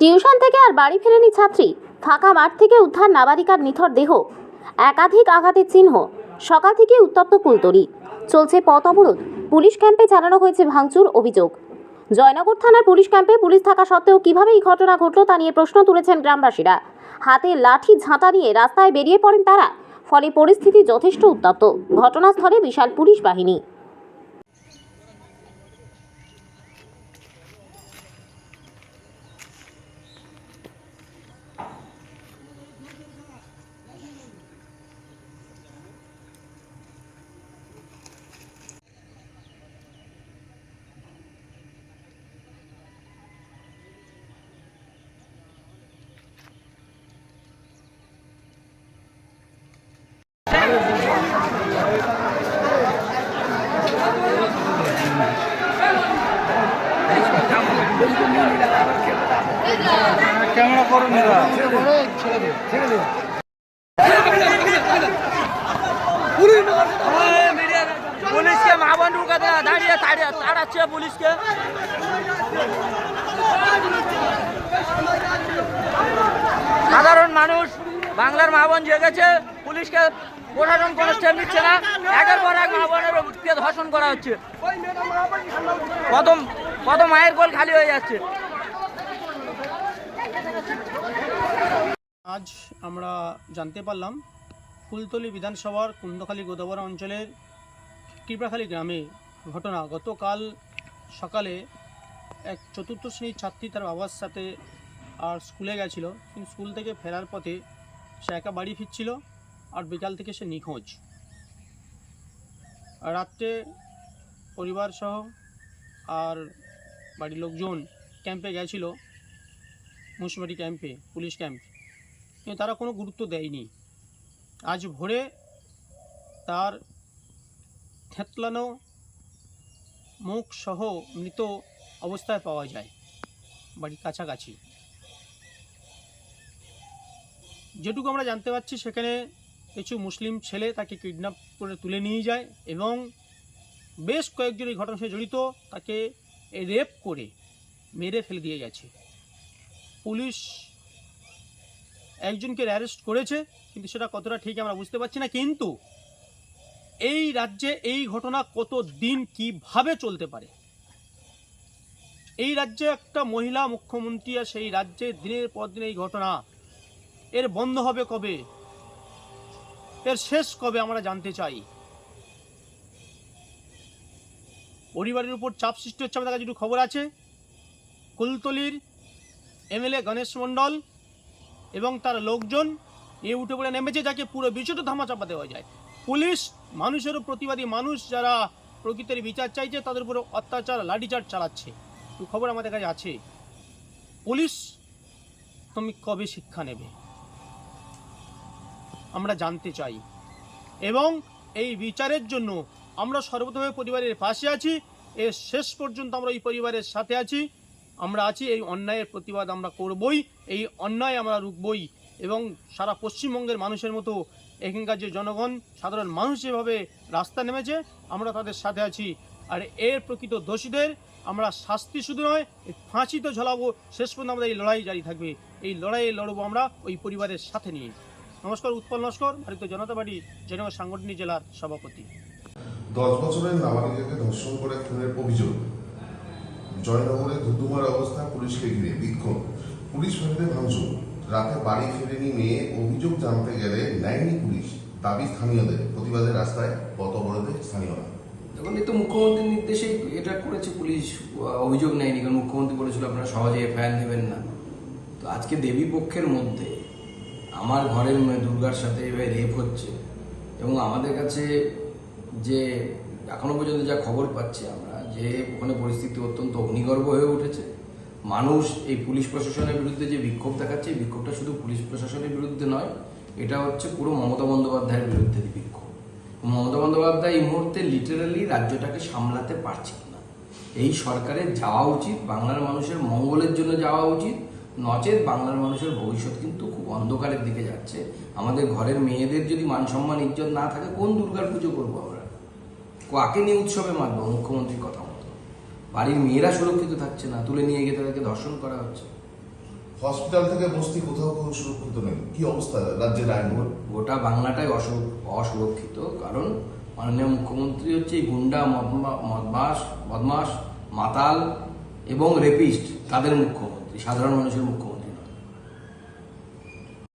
Tuition থেকে আর বাড়ি ফেরেনি ছাত্রী, ফাঁকা মাঠ থেকে উদ্ধার নাবালিকার নিথর দেহ, একাধিক আঘাতের চিহ্ন। সকাল থেকে উত্তপ্ত কুলতলি, চলছে পথ অবরোধ। পুলিশ ক্যাম্পে চালানো হয়েছে ভাঙচুর অভিযোগ। জয়নগর থানার পুলিশ ক্যাম্পে পুলিশ থাকা সত্ত্বেও কিভাবে এই ঘটনা ঘটল তা নিয়ে প্রশ্ন তুলেছেন গ্রামবাসীরা। হাতে লাঠি ঝাঁটা নিয়ে রাস্তায় বেরিয়ে পড়েন তারা, ফলে পরিস্থিতি যথেষ্ট উত্তপ্ত। ঘটনাস্থলে বিশাল পুলিশ বাহিনী। ক্যামেরা করুন পুলিশকে মা বন্ধুর কাছে দাঁড়িয়ে তাড়াচ্ছে পুলিশকে। সাধারণ মানুষ, বাংলার মা বোন জেগেছে, পুলিশকে প্রশাসন কোনো স্টেপ নিচ্ছে না। একের পর এক মা বোনের ধর্ষণ করা হচ্ছে। কত মায়ের কোল খালি হয়ে যাচ্ছে। আজ আমরা জানতে পারলাম কুলতলি বিধানসভার কুন্দখালী গোদাবরা অঞ্চলের কৃপাখালী গ্রামে ঘটনা। গতকাল সকালে এক চতুর্থ শ্রেণীর ছাত্রী তার বাবার সাথে আর স্কুলে গেছিল, কিন্তু স্কুল থেকে ফেরার পথে সে একা বাড়ি ফিরছিল আর বিকাল থেকে সে নিখোঁজ। রাত্রে পরিবার সহ আর বাড়ির লোকজন ক্যাম্পে গেছিল, মুন্সিপালিটি ক্যাম্পে, পুলিশ ক্যাম্প, কিন্তু তারা কোনো গুরুত্ব দেয়নি। আজ ভোরে তার থেতলানো মুখ সহ মৃত অবস্থায় পাওয়া যায় বাড়ির কাছাকাছি। যেটুকু আমরা জানতে পারছি, সেখানে কিছু মুসলিম ছেলে তাকে কিডন্যাপ করে তুলে নিয়ে যায় এবং বেশ কয়েকজন এই ঘটনার সাথে জড়িত তাকে রেপ করে মেরে ফেলে দিয়ে গেছে। পুলিশ একজনকে অ্যারেস্ট করেছে, কিন্তু সেটা কতটা ঠিক আমরা বুঝতে পারছি না। কিন্তু এই রাজ্যে এই ঘটনা কত দিন কিভাবে চলতে পারে? এই রাজ্যে একটা মহিলা মুখ্যমন্ত্রী, আর সেই রাজ্যে দিনের পর দিন এই ঘটনা, এর বন্ধ হবে কবে? এর শেষ কবে আমরা জানতে চাই। পরিবারের উপর চাপ সৃষ্টি হচ্ছে। আমাদের কাছে যেটুকু খবর আছে, কুলতলির এমএলএ গণেশ মণ্ডল এবং তার লোকজন উঠে পড়ে নেমেছে, যাকে পুরো বিষয়টা ধামাচাপা দেওয়া যায়। পুলিশ মানুষেরও প্রতিবাদী, মানুষ যারা প্রকৃতির বিচার চাইছে তাদের উপরে অত্যাচার, লাঠিচার্জ চালাচ্ছে। তো খবর আমাদের কাছে আছে। পুলিশ তুমি কবে শিক্ষা নেবে আমরা জানতে চাই, এবং এই বিচারের জন্য আমরা সর্বতভাবে পরিবারের পাশে আছি। এর শেষ পর্যন্ত আমরা এই পরিবারের সাথে আছি। আমরা আছি, এই অন্যায়ের প্রতিবাদ আমরা করবই, এই অন্যায় আমরা রুখবই। এবং সারা পশ্চিমবঙ্গের মানুষের মতো এখানকার যে জনগণ, সাধারণ মানুষ যেভাবে রাস্তা নেমেছে, আমরা তাদের সাথে আছি। আর এর প্রকৃত দোষীদের আমরা শাস্তি শুধু নয়, ফাঁসি তো ঝোলাবো। শেষ পর্যন্ত আমাদের এই লড়াই জারি থাকবে। এই লড়াইয়ে লড়বো আমরা ওই পরিবারের সাথে নিয়ে। নমস্কার, উৎপল নস্কর, ভারতীয় জনতা পার্টি জয়নগর সাংগঠনিক জেলার সভাপতি। 10 বছরের নাবালিকাকে ধর্ষণ করে খুনের অভিযোগ। জয়নগরে ধুধুমার অবস্থা, পুলিশকে ঘিরে বিক্ষোভ, পুলিশ বাড়িতে ভাঙচুর, রাতে বাড়ি ফেরেনি মেয়ে, অভিযোগ জানতে গেলে নেয়নি পুলিশ, দাবি স্থানীয়দের। প্রতিবাদে রাস্তায় পথ অবরোধে স্থানীয়রা। এখন এই তো মুখ্যমন্ত্রীর নির্দেশেই এটা করেছে পুলিশ, অভিযোগ নেয়নি, কারণ মুখ্যমন্ত্রী বলেছিল আপনারা সহজে এফআইআর নেবেন না। তো আজকে দেবী পক্ষের মধ্যে আমার ঘরের দুর্গার সাথে এভাবে রেপ হচ্ছে, এবং আমাদের কাছে যে এখনো পর্যন্ত যা খবর পাচ্ছি আমরা, যে ওখানে পরিস্থিতি অত্যন্ত অগ্নিগর্ভ হয়ে উঠেছে। মানুষ এই পুলিশ প্রশাসনের বিরুদ্ধে যে বিক্ষোভ দেখাচ্ছে, এই বিক্ষোভটা শুধু পুলিশ প্রশাসনের বিরুদ্ধে নয়, এটা হচ্ছে পুরো মমতা বন্দ্যোপাধ্যায়ের বিরুদ্ধে বিক্ষোভ। মমতা বন্দ্যোপাধ্যায় এই মুহূর্তে লিটারালি রাজ্যটাকে সামলাতে পারছে না। এই সরকারের যাওয়া উচিত, বাংলার মানুষের মঙ্গলের জন্য যাওয়া উচিত, নচেত বাংলার মানুষের ভবিষ্যৎ কিন্তু খুব অন্ধকারের দিকে যাচ্ছে। আমাদের ঘরের মেয়েদের যদি মান সম্মান ইজ্জত না থাকে, কোন দুর্গার পুজো করবো আমরা? কাকে নিয়ে উৎসবে মানবো? মুখ্যমন্ত্রীর কথা মতো বাড়ির মেয়েরা সুরক্ষিত থাকছে না, তুলে নিয়ে গিয়ে তাদেরকে ধর্ষণ করা হচ্ছে। হসপিটাল থেকে বস্তি কোথাও কেউ সুরক্ষিত নেই। কি অবস্থা রাজ্যের আইন? গোটা বাংলাটাই অসুরক্ষিত, কারণ মাননীয় মুখ্যমন্ত্রী হচ্ছে এই গুন্ডা, বদমাস, মাতাল এবং রেপিস্ট তাদের মুখ্যমন্ত্রী, সাধারণ মানুষের মুখ্যমন্ত্রী